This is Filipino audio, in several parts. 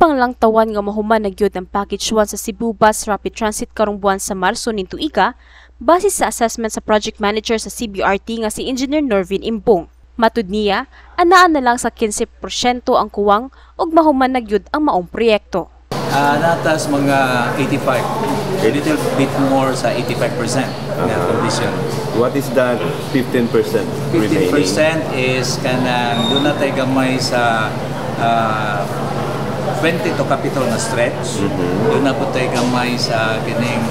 Gipanglang tawan nga mahuman nagyod ang package 1 sa Cebu Bus Rapid Transit karong buwan sa Marso nin tuiga, base sa assessment sa project manager sa CBRT nga si Engineer Norvin Imbong. Matud niya, anaan na lang sa 15% ang kuwang ug mahuman nagyod ang maong proyekto. Natas mga 85, a little bit more sa 85% na condition. What is that 15% remaining? 15% is kanang doon na tayo gamay sa 20 to capital na stretch. Doon na po tayo gamay sa kining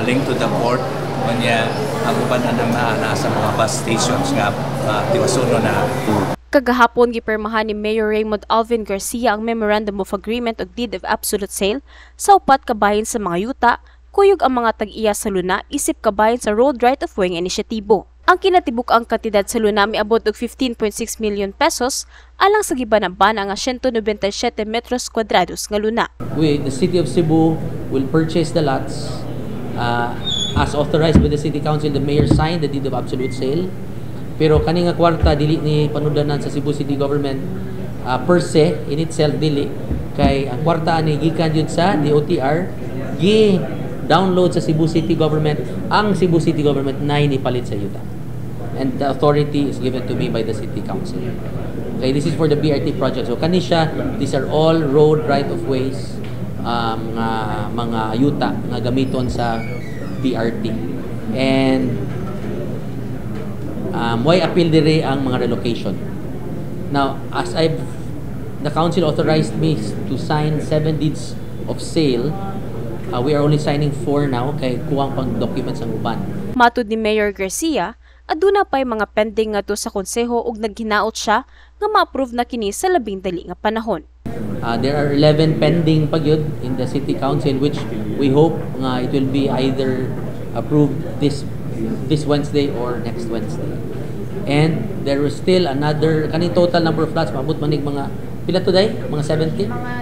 link to the port. Kanya ang uban na nasa mga bus stations nga tiwasuno na. Kagahapon gipirmahan ni Mayor Raymond Alvin Garcia ang Memorandum of Agreement o Deed of Absolute Sale sa upat kabahin sa mga yuta, kuyog ang mga tag-iya sa luna isip kabahin sa Road Right of Way inisyatibo. Ang kinatibuk ang kantidad sa luna miabot og 15.6 million pesos alang sa gibanang-bana nga 197 metros kwadrados nga luna. The City of Cebu will purchase the lots as authorized by the City Council. The Mayor signed the Deed of Absolute Sale. Pero kani nga kwarta dili ni panudanan sa Cebu City Government per se in itself dili kay ang kwarta ani gikan jud sa DOTR gi-download sa Cebu City Government. Ang Cebu City Government nay ni palit sa yuta. And the authority is given to me by the City Council. Okay, this is for the BRT project. So kani siya, these are all road right of ways mga yuta nga gamiton sa BRT. And why appeal dire ang mga relocation. Now, as the council authorized me to sign 7 deeds of sale, we are only signing 4 now kay kuwang pang documents ang uban. Matud ni Mayor Garcia, aduna pay mga pending ngadto sa konseho ug naghinaot siya nga ma-approve na kini sa labing dali nga panahon. There are 11 pending pagyud in the City Council which we hope nga it will be either approved this Wednesday or next Wednesday. And there is still another, kaning total number of lots, maabot manig mga, pila today? Mga 70? Mga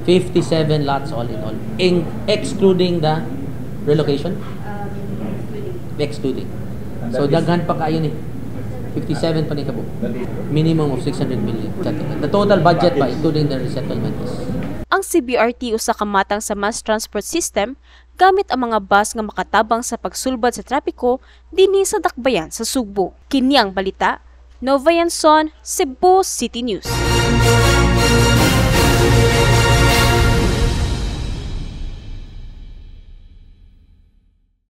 57 lots all in all. Excluding the relocation? Excluding. So daghan pa kayo ni. 57 pa ni kabo. Minimum of 600 million. The total budget ba, including the resettlement is. Ang CBRT usa ka matang sa mass transport system gamit ang mga bus nga makatabang sa pagsulbad sa trapiko dinhi sa dakbayan sa Sugbo. Kini ang balita, Nova Yanson, Cebu City News.